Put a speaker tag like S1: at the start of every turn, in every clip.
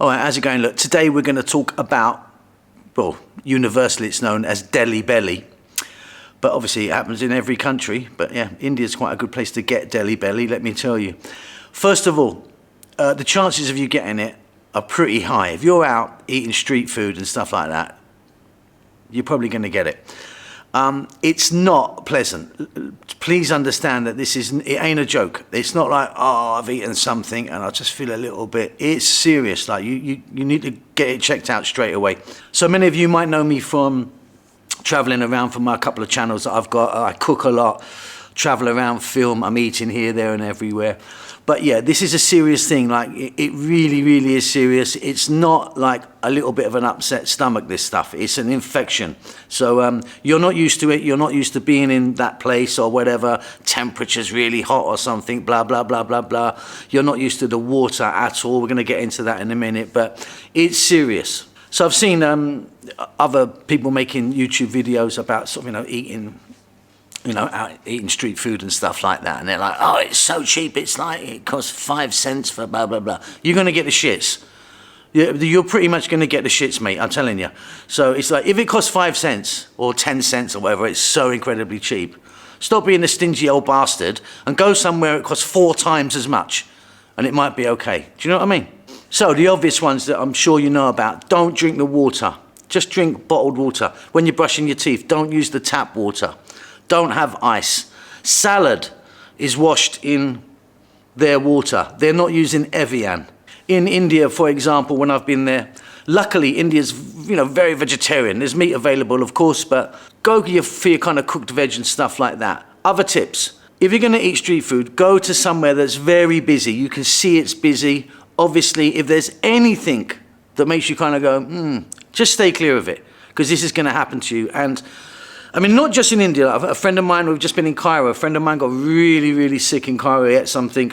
S1: All right, how's it going? Look, today we're going to talk about, well, universally it's known as Delhi belly. But obviously it happens in every country. But yeah, India's quite a good place to get Delhi belly, let me tell you. First of all, the chances of you getting it are pretty high. If you're out eating street food and stuff like that, you're probably going to get it. It's not pleasant. Please understand that it ain't a joke. It's not like, oh, I've eaten something and I just feel a little bit. It's serious. Like you need to get it checked out straight away. So many of you might know me from traveling around from my couple of channels that I've got. I cook a lot, travel around, film. I'm eating here, there and everywhere. But yeah, this is a serious thing. Like it really, really is serious. It's not like a little bit of an upset stomach, this stuff. It's an infection. So you're not used to it. You're not used to being in that place or whatever. Temperature's really hot or something, blah, blah, blah, blah, blah. You're not used to the water at all. We're going to get into that in a minute, but it's serious. So I've seen other people making YouTube videos about sort of, eating, out eating street food and stuff like that. And they're like, oh, it's so cheap. It's like, it costs 5 cents for blah, blah, blah. You're going to get the shits. You're pretty much going to get the shits, mate. I'm telling you. So it's like, if it costs 5 cents or 10 cents or whatever, it's so incredibly cheap. Stop being a stingy old bastard and go somewhere it costs 4 times as much. And it might be okay. Do you know what I mean? So the obvious ones that I'm sure you know about, don't drink the water. Just drink bottled water. When you're brushing your teeth, don't use the tap water. Don't have ice. Salad is washed in their water. They're not using Evian. In India, for example, when I've been there, luckily India's very vegetarian. There's meat available, of course, but go for your kind of cooked veg and stuff like that. Other tips. If you're going to eat street food, go to somewhere that's very busy. You can see it's busy. Obviously, if there's anything that makes you kind of go, just stay clear of it, because this is going to happen to you. And I mean, not just in India. A friend of mine, we've just been in Cairo. A friend of mine got really, really sick in Cairo. He ate something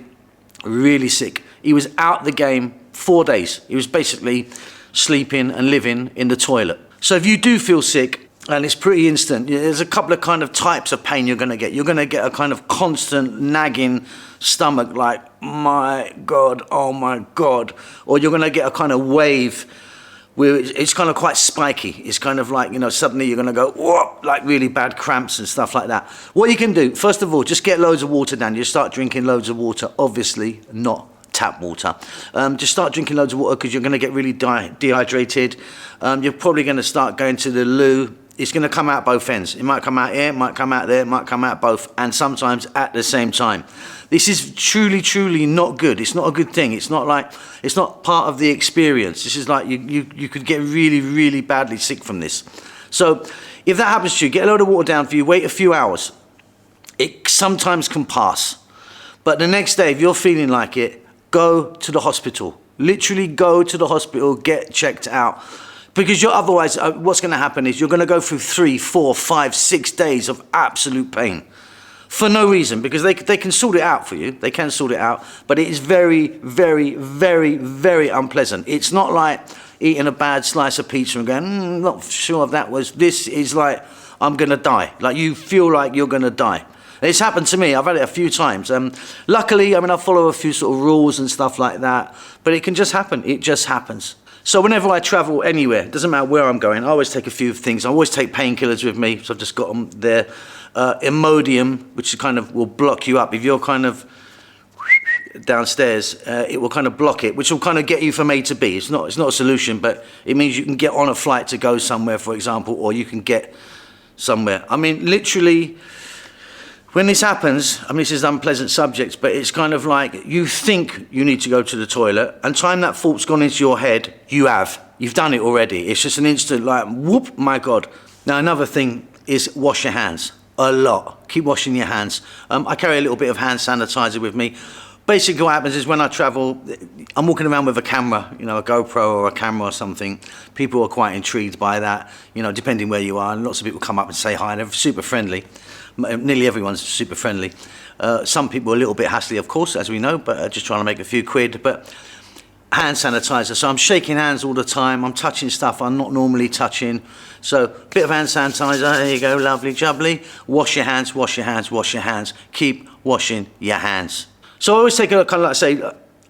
S1: really sick. He was out the game 4 days. He was basically sleeping and living in the toilet. So if you do feel sick, and it's pretty instant, there's a couple of kind of types of pain you're going to get. You're going to get a kind of constant nagging stomach, like, my God, oh my God. Or you're going to get a kind of wave where it's kind of quite spiky. It's kind of like, suddenly you're going to go, whoop, like really bad cramps and stuff like that. What you can do, first of all, just get loads of water down. You start drinking loads of water, obviously not tap water. Just start drinking loads of water because you're going to get really dehydrated. You're probably going to start going to the loo. It's going to come out both ends. It might come out here, it might come out there, it might come out both, and sometimes at the same time. This is truly, truly not good. It's not a good thing. It's not part of the experience. This is like you could get really, really badly sick from this. So if that happens to you, get a load of water down for you, wait a few hours. It sometimes can pass. But the next day, if you're feeling like it, go to the hospital. Literally go to the hospital, get checked out. Because otherwise, what's going to happen is you're going to go through 3, 4, 5, 6 days of absolute pain. For no reason, because they can sort it out for you. They can sort it out. But it is very, very, very, very unpleasant. It's not like eating a bad slice of pizza and going, not sure if that was. This is like, I'm going to die. Like you feel like you're going to die. It's happened to me. I've had it a few times. Luckily, I follow a few sort of rules and stuff like that. But it can just happen. It just happens. So whenever I travel anywhere, it doesn't matter where I'm going, I always take a few things. I always take painkillers with me, so I've just got them there. Imodium, which kind of will block you up. If you're kind of downstairs, it will kind of block it, which will kind of get you from A to B. It's not a solution, but it means you can get on a flight to go somewhere, for example, or you can get somewhere. Literally, when this happens, this is an unpleasant subject, but it's kind of like you think you need to go to the toilet, and time that thought's gone into your head, you've done it already. It's just an instant like, whoop, my God. Now, another thing is wash your hands a lot. Keep washing your hands. I carry a little bit of hand sanitizer with me. Basically what happens is when I travel, I'm walking around with a camera, a GoPro or a camera or something. People are quite intrigued by that, depending where you are. And lots of people come up and say hi, and they're super friendly. Nearly everyone's super friendly. Some people are a little bit hassly, of course, as we know, but just trying to make a few quid. But hand sanitizer, so I'm shaking hands all the time. I'm touching stuff I'm not normally touching. So a bit of hand sanitizer, there you go, lovely jubbly. Wash your hands, wash your hands, wash your hands. Keep washing your hands. So I always take a kind of like say,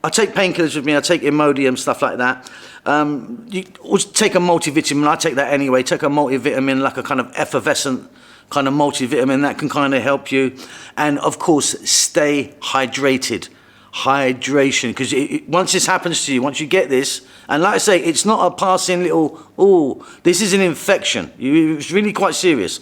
S1: I take painkillers with me, I take Imodium, stuff like that. You always take a multivitamin, I take that anyway, take a multivitamin, like a kind of effervescent kind of multivitamin that can kind of help you. And of course, stay hydrated. Hydration, because once this happens to you, once you get this, and like I say, it's not a passing little, oh, this is an infection. It's really quite serious.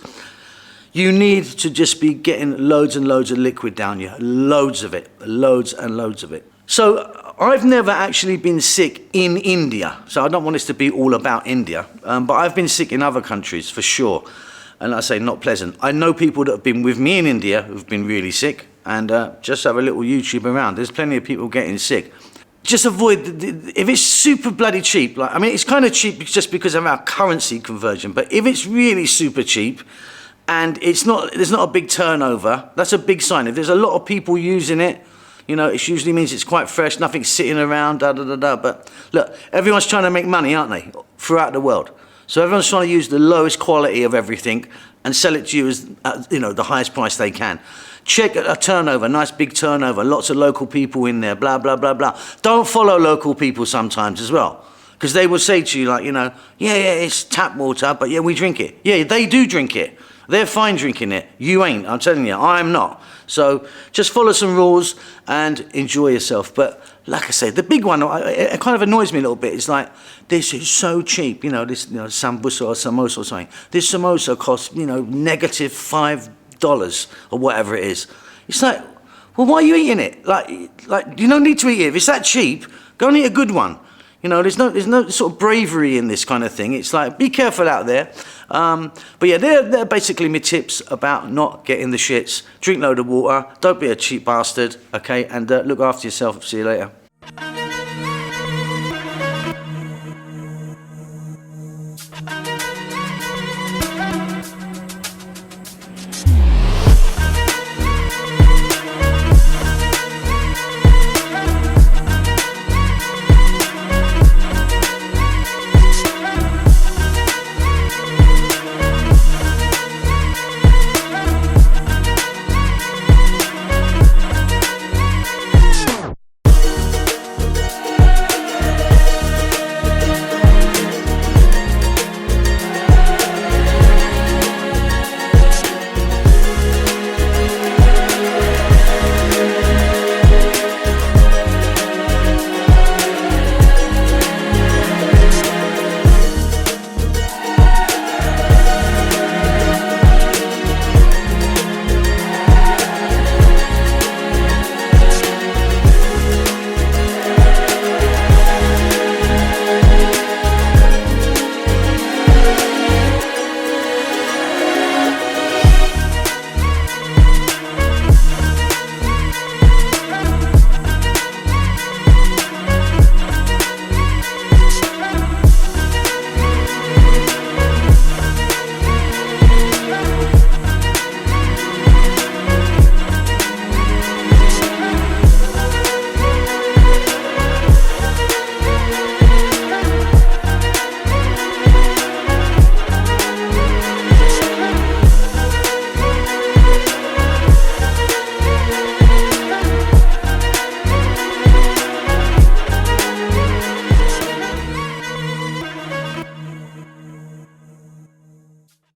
S1: You need to just be getting loads and loads of liquid down you, loads of it, loads and loads of it. So I've never actually been sick in India, so I don't want this to be all about India, but I've been sick in other countries for sure, and like I say, not pleasant. I know people that have been with me in India who've been really sick, and just have a little YouTube around. There's plenty of people getting sick. Just avoid, if it's super bloody cheap, like, I mean, it's kind of cheap just because of our currency conversion, but if it's really super cheap and there's not a big turnover, that's a big sign. If there's a lot of people using it, you know, it usually means it's quite fresh, nothing's sitting around, But look, everyone's trying to make money, aren't they, throughout the world? So everyone's trying to use the lowest quality of everything and sell it to you as, you know, the highest price they can. Check a turnover, nice big turnover, lots of local people in there, blah, blah, blah, blah. Don't follow local people sometimes as well, because they will say to you, like, you know, yeah, it's tap water, but yeah, we drink it. Yeah, they do drink it. They're fine drinking it. You ain't, I'm telling you, I'm not. So just follow some rules and enjoy yourself. But like I say, the big one, it kind of annoys me a little bit. It's like, this is so cheap, you know, this, you know, sambusa or samosa or something. This samosa costs, you know, negative $5 or whatever it is. It's like, well, why are you eating it? Like you don't need to eat it. If it's that cheap, go and eat a good one. You know, there's no sort of bravery in this kind of thing. It's like, be careful out there. But yeah, they're basically my tips about not getting the shits. Drink load of water. Don't be a cheap bastard, okay? And look after yourself. See you later.